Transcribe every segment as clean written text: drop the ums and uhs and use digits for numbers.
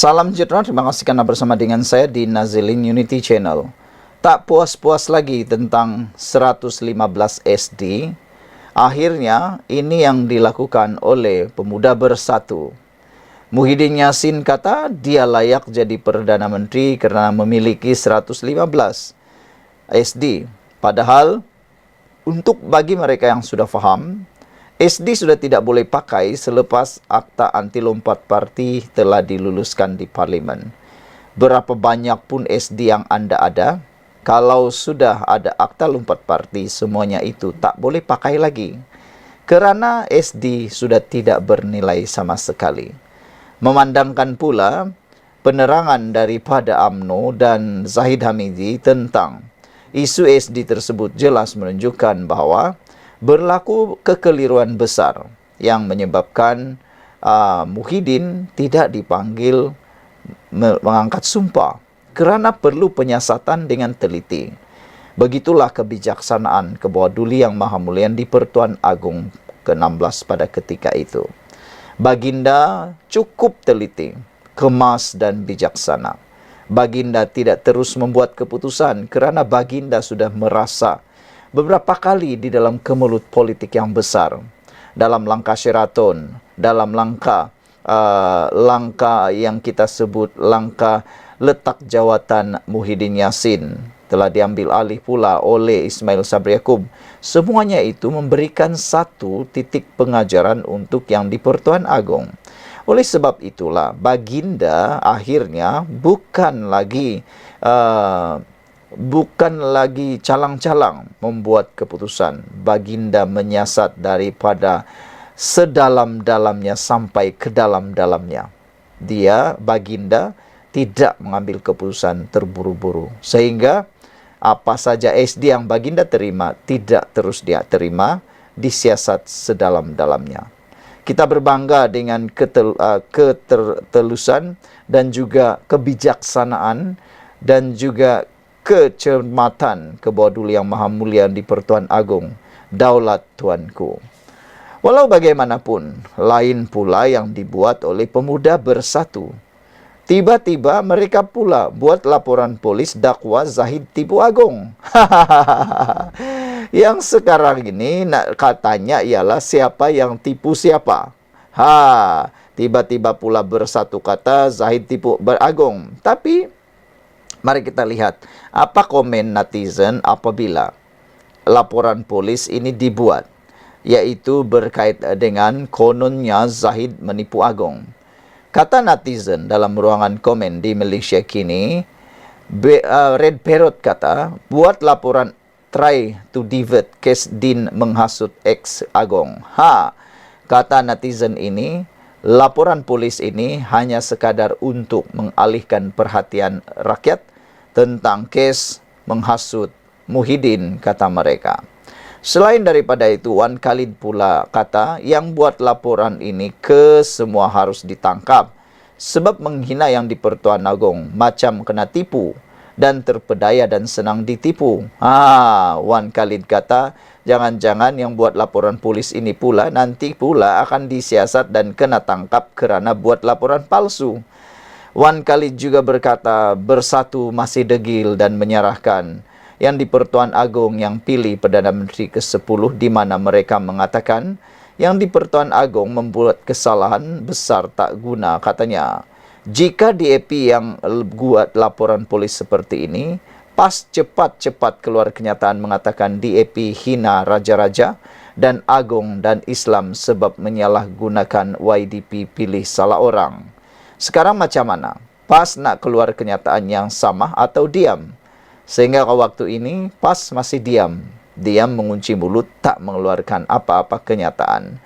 Salam sejahtera, terima kasih karena bersama dengan saya di Nazilin Unity Channel. Tak puas-puas lagi tentang 115 SD, akhirnya ini yang dilakukan oleh Pemuda Bersatu. Muhyiddin Yassin kata dia layak jadi Perdana Menteri karena memiliki 115 SD. Padahal bagi mereka yang sudah faham, SD sudah tidak boleh pakai selepas Akta Anti Lompat Parti telah diluluskan di Parlimen. Berapa banyak pun SD yang Anda ada, kalau sudah ada Akta Lompat Parti, semuanya itu tak boleh pakai lagi. Kerana SD sudah tidak bernilai sama sekali. Memandangkan pula penerangan daripada UMNO dan Zahid Hamidi tentang isu SD tersebut jelas menunjukkan bahawa berlaku kekeliruan besar yang menyebabkan Muhyiddin tidak dipanggil mengangkat sumpah kerana perlu penyiasatan dengan teliti. Begitulah kebijaksanaan Ketua Duli Yang Maha Mulia di Pertuan Agong ke-16 pada ketika itu. Baginda cukup teliti, kemas dan bijaksana. Baginda tidak terus membuat keputusan kerana Baginda sudah merasa beberapa kali di dalam kemelut politik yang besar, dalam langkah Sheraton, dalam langkah yang kita sebut langkah letak jawatan Muhyiddin Yassin telah diambil alih pula oleh Ismail Sabri Yaakob. Semuanya itu memberikan satu titik pengajaran untuk yang di Pertuan Agong. Oleh sebab itulah Baginda akhirnya bukan lagi calang-calang membuat keputusan. Baginda menyiasat daripada sedalam-dalamnya sampai ke dalam-dalamnya. Baginda tidak mengambil keputusan terburu-buru. Sehingga apa saja SD yang Baginda terima tidak terus dia terima, disiasat sedalam-dalamnya. Kita berbangga dengan ketelusan dan juga kebijaksanaan dan juga kecermatan Ketua Duli Yang Maha Mulia di Pertuan Agong, Daulat Tuanku. Walau bagaimanapun, lain pula yang dibuat oleh Pemuda Bersatu. Tiba-tiba mereka pula buat laporan polis dakwa Zahid tipu Agong. Yang sekarang ini katanya ialah siapa yang tipu siapa. Tiba-tiba pula Bersatu kata Zahid tipu Agong. Tapi mari kita lihat apa komen netizen apabila laporan polis ini dibuat, yaitu berkait dengan kononnya Zahid menipu Agong. Kata netizen dalam ruangan komen di Malaysia kini, Red Parrot kata, buat laporan try to divert kes Din menghasut ex Agong. Kata netizen ini, laporan polis ini hanya sekadar untuk mengalihkan perhatian rakyat tentang kes menghasut Muhyiddin, kata mereka. Selain daripada itu, Wan Khalid pula kata yang buat laporan ini semua harus ditangkap sebab menghina yang di Pertuan Agong macam kena tipu dan terpedaya dan senang ditipu. Wan Khalid kata jangan-jangan yang buat laporan polis ini pula nanti pula akan disiasat dan kena tangkap kerana buat laporan palsu. Wan Khalid juga berkata Bersatu masih degil dan menyerahkan yang di Pertuan Agong yang pilih Perdana Menteri ke-10, di mana mereka mengatakan yang di Pertuan Agong membuat kesalahan besar tak guna. Katanya, jika DAP yang buat laporan polis seperti ini, pas cepat-cepat keluar kenyataan mengatakan DAP hina raja-raja dan Agong dan Islam sebab menyalahgunakan YDP pilih salah orang. Sekarang macam mana? Pas nak keluar kenyataan yang sama atau diam? Sehingga waktu ini PAS masih diam. Diam mengunci mulut, tak mengeluarkan apa-apa kenyataan.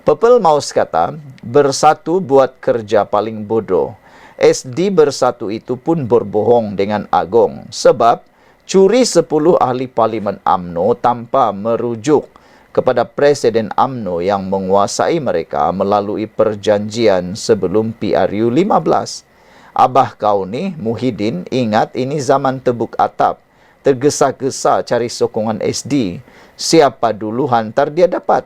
Pepel Maus kata, Bersatu buat kerja paling bodoh. SD Bersatu itu pun berbohong dengan Agong. Sebab curi 10 ahli parlimen UMNO tanpa merujuk kepada Presiden UMNO yang menguasai mereka melalui perjanjian sebelum PRU 15. Abah kau ni, Muhyiddin, ingat ini zaman tebuk atap. Tergesa-gesa cari sokongan SD. Siapa dulu hantar dia dapat.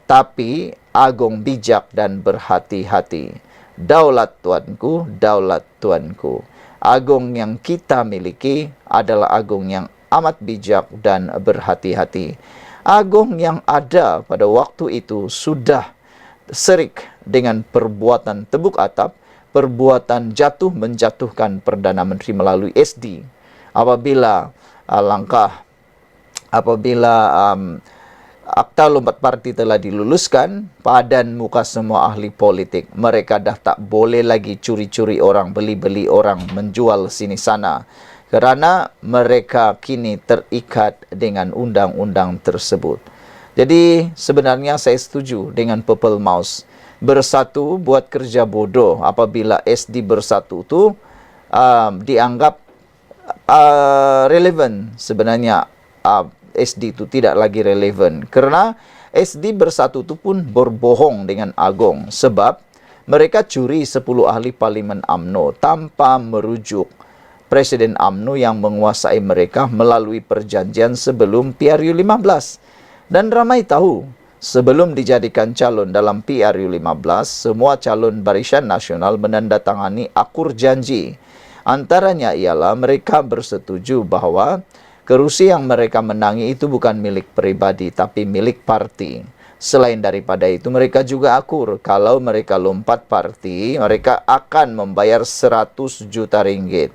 Tapi Agong bijak dan berhati-hati. Daulat Tuanku, daulat Tuanku. Agung yang kita miliki adalah agung yang amat bijak dan berhati-hati. Agung yang ada pada waktu itu sudah serik dengan perbuatan tebuk atap, perbuatan jatuh menjatuhkan Perdana Menteri melalui SD. Apabila Akta Lompat Parti telah diluluskan, padan muka semua ahli politik. Mereka dah tak boleh lagi curi-curi orang, beli-beli orang, menjual sini sana. Kerana mereka kini terikat dengan undang-undang tersebut. Jadi sebenarnya saya setuju dengan Purple Mouse. Bersatu buat kerja bodoh apabila SD bersatu tu dianggap relevan. Sebenarnya SD itu tidak lagi relevan. Kerana SD bersatu itu pun berbohong dengan Agong. Sebab mereka curi 10 ahli Parlimen UMNO tanpa merujuk Presiden UMNO yang menguasai mereka melalui perjanjian sebelum PRU 15. Dan ramai tahu, sebelum dijadikan calon dalam PRU 15, semua calon Barisan Nasional menandatangani akur janji. Antaranya ialah mereka bersetuju bahawa kerusi yang mereka menangi itu bukan milik peribadi tapi milik parti. Selain daripada itu, mereka juga akur kalau mereka lompat parti, mereka akan membayar 100 juta ringgit.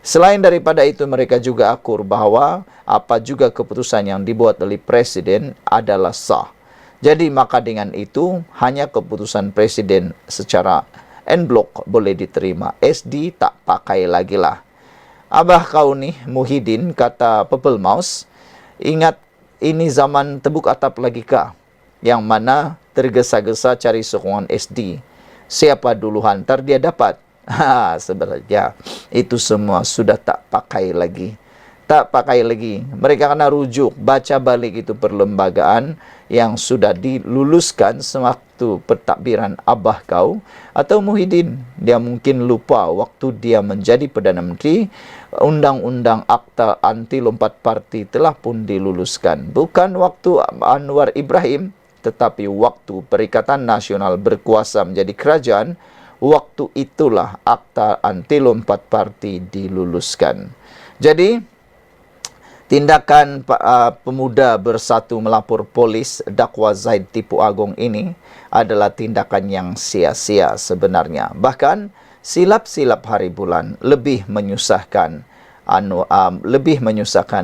Selain daripada itu, mereka juga akur bahawa apa juga keputusan yang dibuat oleh Presiden adalah sah. Jadi maka dengan itu, hanya keputusan Presiden secara en bloc boleh diterima. SD tak pakai lagi lah. Abah kau ni, Muhyiddin, kata Purple Mouse, ingat ini zaman tebuk atap lagi kah? Yang mana tergesa-gesa cari sokongan SD. Siapa dulu hantar dia dapat. Sebenarnya itu semua sudah tak pakai lagi. Tak pakai lagi. Mereka kena rujuk, baca balik itu perlembagaan yang sudah diluluskan sewaktu pentadbiran abah kau atau Muhyiddin. Dia mungkin lupa waktu dia menjadi Perdana Menteri, undang-undang Akta Anti Lompat Parti telah pun diluluskan. Bukan waktu Anwar Ibrahim, tetapi waktu Perikatan Nasional berkuasa menjadi kerajaan, waktu itulah Akta Anti Lompat Parti diluluskan. Jadi, tindakan pemuda bersatu melapor polis dakwa Zaid Tipu Agong ini adalah tindakan yang sia-sia sebenarnya. Bahkan, silap-silap hari bulan lebih menyusahkan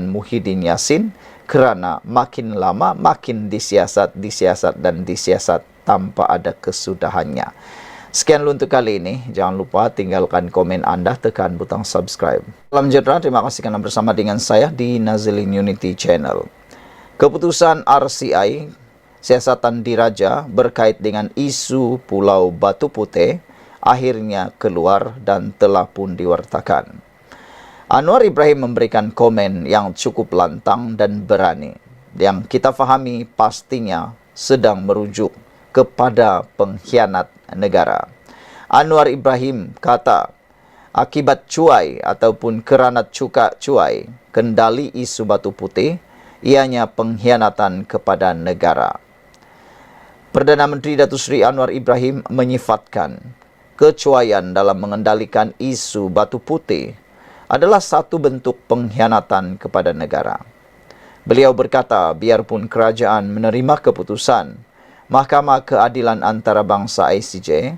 Muhyiddin Yassin kerana makin lama makin disiasat tanpa ada kesudahannya. Sekian dulu untuk kali ini. Jangan lupa tinggalkan komen anda, tekan butang subscribe. Salam sejahtera, terima kasih kerana bersama dengan saya di Nazilin Unity Channel. Keputusan RCI, siasatan diraja berkait dengan isu Pulau Batu Putih, akhirnya keluar dan telah pun diwartakan. Anwar Ibrahim memberikan komen yang cukup lantang dan berani, yang kita fahami pastinya sedang merujuk kepada pengkhianat negara. Anwar Ibrahim kata, akibat cuai ataupun kerana cukai kendali isu Batu Putih, ianya pengkhianatan kepada negara. Perdana Menteri Datuk Seri Anwar Ibrahim menyifatkan kecuaian dalam mengendalikan isu Batu Putih adalah satu bentuk pengkhianatan kepada negara. Beliau berkata, biarpun kerajaan menerima keputusan Mahkamah Keadilan Antarabangsa ICJ,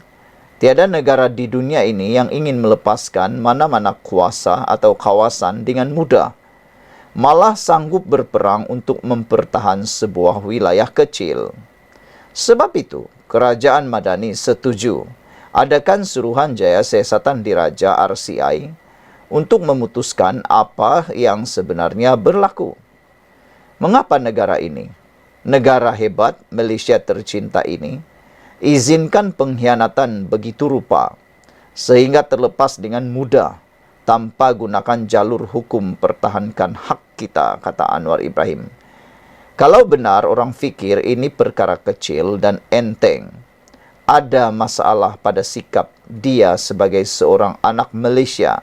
tiada negara di dunia ini yang ingin melepaskan mana-mana kuasa atau kawasan dengan mudah. Malah sanggup berperang untuk mempertahan sebuah wilayah kecil. Sebab itu, Kerajaan Madani setuju adakan Suruhanjaya Siasatan Diraja RCI untuk memutuskan apa yang sebenarnya berlaku. Mengapa negara ini, negara hebat Malaysia tercinta ini, izinkan pengkhianatan begitu rupa sehingga terlepas dengan mudah tanpa gunakan jalur hukum pertahankan hak kita, kata Anwar Ibrahim. Kalau benar orang fikir ini perkara kecil dan enteng, ada masalah pada sikap dia sebagai seorang anak Malaysia,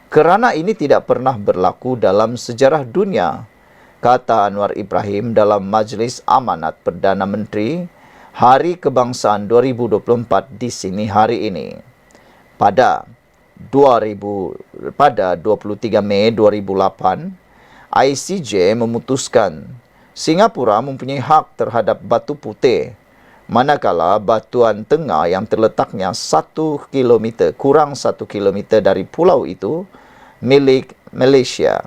kerana ini tidak pernah berlaku dalam sejarah dunia, kata Anwar Ibrahim dalam Majlis Amanat Perdana Menteri Hari Kebangsaan 2024 di sini hari ini. pada 23 Mei 2008, ICJ memutuskan Singapura mempunyai hak terhadap Batu Putih, manakala Batuan Tengah yang terletaknya 1 kilometer, kurang 1 kilometer dari pulau itu, milik Malaysia.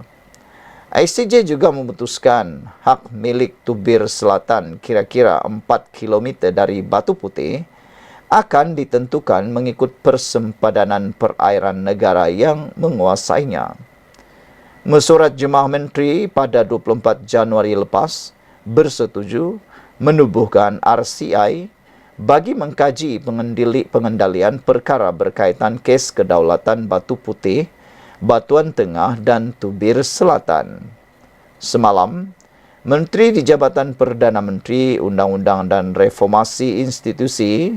ICJ juga memutuskan hak milik Tubir Selatan kira-kira 4 kilometer dari Batu Putih akan ditentukan mengikut persempadanan perairan negara yang menguasainya. Mesyuarat Jemaah Menteri pada 24 Januari lepas bersetuju menubuhkan RCI bagi mengkaji pengendalian perkara berkaitan kes kedaulatan Batu Putih, Batuan Tengah dan Tubir Selatan. Semalam, Menteri di Jabatan Perdana Menteri, Undang-Undang dan Reformasi Institusi,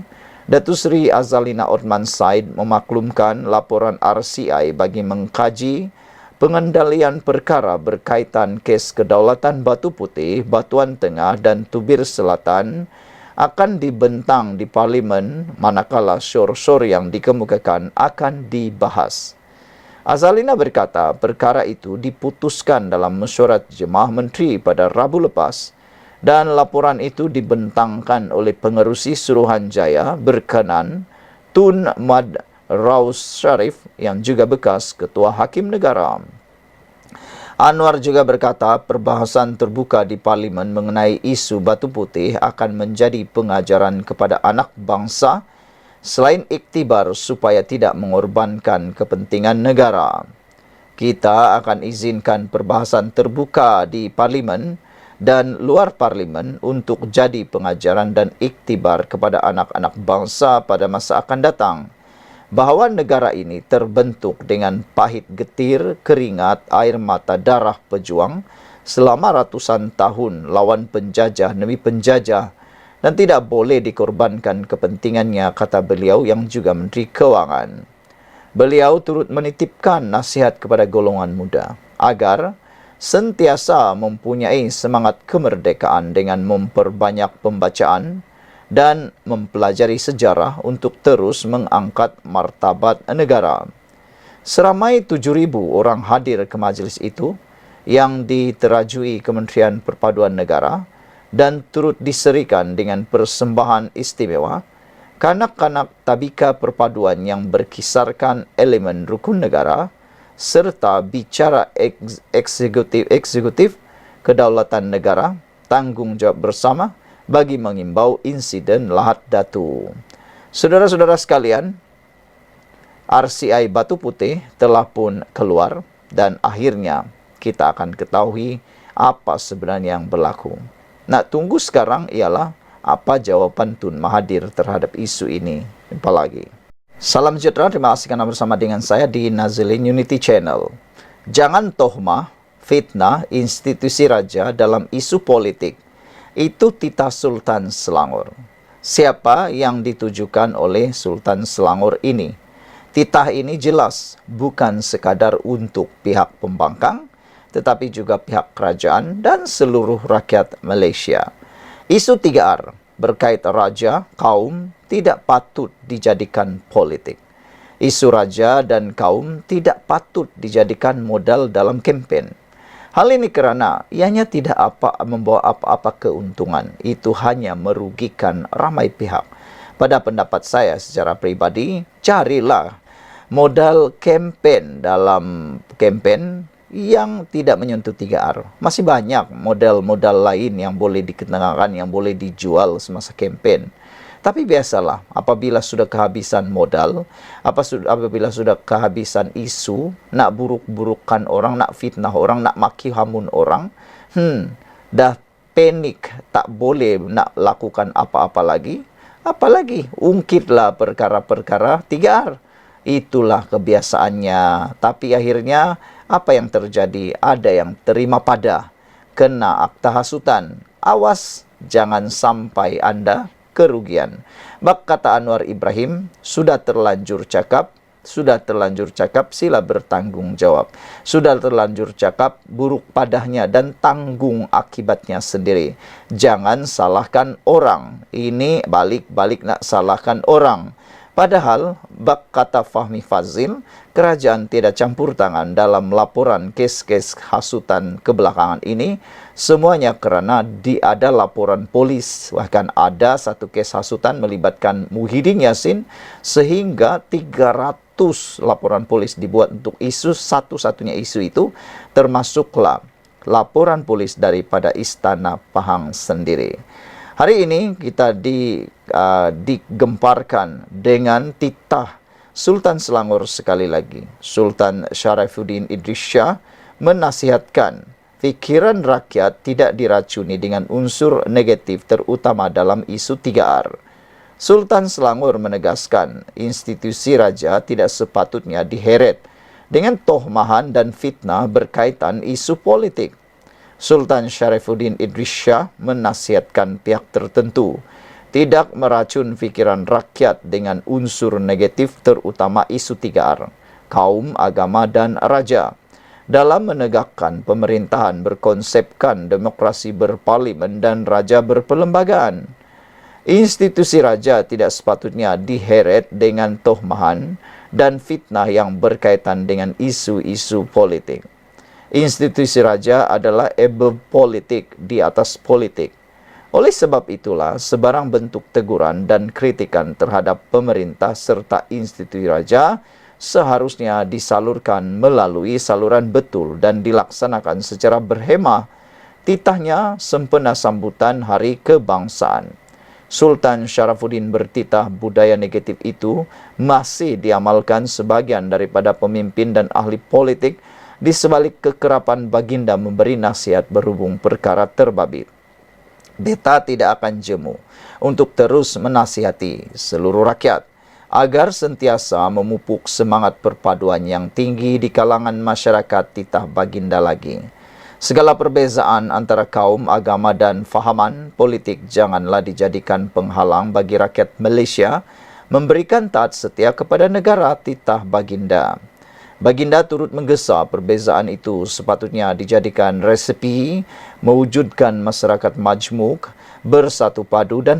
Datuk Seri Azalina Othman Said memaklumkan laporan RCI bagi mengkaji pengendalian perkara berkaitan kes kedaulatan Batu Putih, Batuan Tengah dan Tubir Selatan akan dibentang di Parlimen manakala syur-syur yang dikemukakan akan dibahas. Azalina berkata perkara itu diputuskan dalam mesyuarat Jemaah Menteri pada Rabu lepas dan laporan itu dibentangkan oleh Pengerusi Suruhanjaya berkenan Tun Mad Raus Sharif yang juga bekas Ketua Hakim Negara. Anwar juga berkata perbahasan terbuka di Parlimen mengenai isu Batu Putih akan menjadi pengajaran kepada anak bangsa selain iktibar supaya tidak mengorbankan kepentingan negara. Kita akan izinkan perbahasan terbuka di Parlimen dan luar Parlimen untuk jadi pengajaran dan iktibar kepada anak-anak bangsa pada masa akan datang, bahawa negara ini terbentuk dengan pahit getir, keringat, air mata darah pejuang selama ratusan tahun lawan penjajah demi penjajah dan tidak boleh dikorbankan kepentingannya, kata beliau yang juga Menteri Kewangan. Beliau turut menitipkan nasihat kepada golongan muda agar sentiasa mempunyai semangat kemerdekaan dengan memperbanyak pembacaan dan mempelajari sejarah untuk terus mengangkat martabat negara. Seramai 7,000 orang hadir ke majlis itu yang diterajui Kementerian Perpaduan Negara dan turut diserikan dengan persembahan istimewa kanak-kanak tabika perpaduan yang berkisarkan elemen rukun negara serta bicara eksekutif kedaulatan negara, tanggungjawab bersama bagi mengimbau insiden Lahad Datu. Saudara-saudara sekalian, RCI Batu Putih telah pun keluar dan akhirnya kita akan ketahui apa sebenarnya yang berlaku. Nak tunggu sekarang ialah apa jawapan Tun Mahathir terhadap isu ini. Jumpa lagi. Salam sejahtera, terima kasih kerana bersama dengan saya di Nazilin Unity Channel. Jangan tohmah, fitnah institusi raja dalam isu politik. Itu titah Sultan Selangor. Siapa yang ditujukan oleh Sultan Selangor ini? Titah ini jelas bukan sekadar untuk pihak pembangkang, tetapi juga pihak kerajaan dan seluruh rakyat Malaysia. Isu 3R berkait raja, kaum tidak patut dijadikan politik. Isu raja dan kaum tidak patut dijadikan modal dalam kempen. Hal ini kerana ianya tidak membawa apa-apa keuntungan. Itu hanya merugikan ramai pihak. Pada pendapat saya secara pribadi, carilah modal kempen dalam kempen yang tidak menyentuh 3R. Masih banyak modal-modal lain yang boleh dikenakan, yang boleh dijual semasa kempen. Tapi biasalah, apabila sudah kehabisan modal, apabila sudah kehabisan isu, nak buruk-burukkan orang, nak fitnah orang, nak maki hamun orang, dah panik, tak boleh nak lakukan apa-apa lagi. Apalagi ungkitlah perkara-perkara 3R. Itulah kebiasaannya. Tapi akhirnya apa yang terjadi? Ada yang terima pada, kena akta hasutan. Awas, jangan sampai Anda kerugian. Bak kata Anwar Ibrahim, sudah terlanjur cakap, sila bertanggung jawab. Sudah terlanjur cakap, buruk padahnya dan tanggung akibatnya sendiri. Jangan salahkan orang. Ini balik-balik nak salahkan orang. Padahal, bak kata Fahmi Fazil, kerajaan tidak campur tangan dalam laporan kes-kes hasutan kebelakangan ini, semuanya karena ada laporan polis. Bahkan ada satu kes hasutan melibatkan Muhyiddin Yassin, sehingga 300 laporan polis dibuat untuk isu, satu-satunya isu itu termasuklah laporan polis daripada Istana Pahang sendiri. Hari ini kita digemparkan dengan titah Sultan Selangor sekali lagi. Sultan Sharifuddin Idris Shah menasihatkan fikiran rakyat tidak diracuni dengan unsur negatif terutama dalam isu 3R. Sultan Selangor menegaskan institusi raja tidak sepatutnya diheret dengan tohmahan dan fitnah berkaitan isu politik. Sultan Sharifuddin Idris Shah menasihatkan pihak tertentu tidak meracun fikiran rakyat dengan unsur negatif terutama isu 3R, kaum, agama, dan raja. Dalam menegakkan pemerintahan berkonsepkan demokrasi berparlimen dan raja berperlembagaan. Institusi raja tidak sepatutnya diheret dengan tohmahan dan fitnah yang berkaitan dengan isu-isu politik. Institusi raja adalah above politik, di atas politik. Oleh sebab itulah, sebarang bentuk teguran dan kritikan terhadap pemerintah serta institusi raja seharusnya disalurkan melalui saluran betul dan dilaksanakan secara berhemah. Titahnya sempena sambutan Hari Kebangsaan. Sultan Sharifuddin bertitah budaya negatif itu masih diamalkan sebagian daripada pemimpin dan ahli politik di sebalik kekerapan baginda memberi nasihat berhubung perkara terbabit. Beta tidak akan jemu untuk terus menasihati seluruh rakyat agar sentiasa memupuk semangat perpaduan yang tinggi di kalangan masyarakat titah baginda lagi. Segala perbezaan antara kaum, agama dan fahaman politik janganlah dijadikan penghalang bagi rakyat Malaysia memberikan taat setia kepada negara titah baginda. Baginda turut menggesa perbezaan itu sepatutnya dijadikan resepi mewujudkan masyarakat majmuk, bersatu padu dan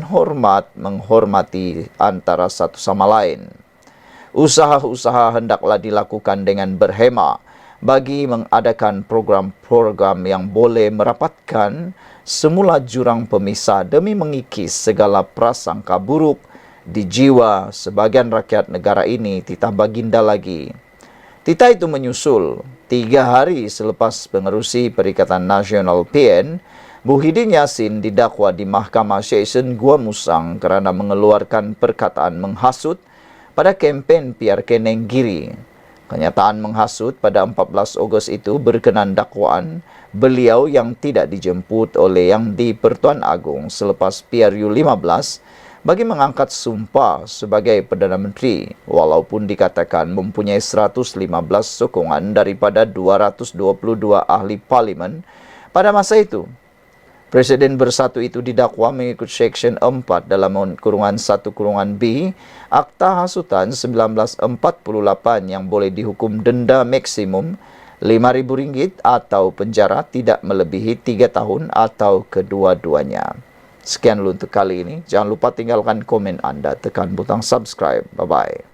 menghormati antara satu sama lain. Usaha-usaha hendaklah dilakukan dengan berhemah bagi mengadakan program-program yang boleh merapatkan semula jurang pemisah demi mengikis segala prasangka buruk di jiwa sebagian rakyat negara ini titah baginda lagi. Titah itu menyusul 3 hari selepas pengerusi Perikatan Nasional PN, Muhyiddin Yassin didakwa di Mahkamah Session Gua Musang kerana mengeluarkan perkataan menghasut pada kempen PRK Nenggiri. Kenyataan menghasut pada 14 Ogos itu berkenan dakwaan beliau yang tidak dijemput oleh Yang di-Pertuan Agong selepas PRU 15 bagi mengangkat sumpah sebagai Perdana Menteri, walaupun dikatakan mempunyai 115 sokongan daripada 222 ahli parlimen pada masa itu. Presiden bersatu itu didakwa mengikut Seksyen 4 dalam kurungan 1(b) Akta Hasutan 1948 yang boleh dihukum denda maksimum RM5,000 atau penjara tidak melebihi 3 tahun atau kedua-duanya. Sekian dulu untuk kali ini. Jangan lupa tinggalkan komen Anda, tekan butang subscribe. Bye-bye.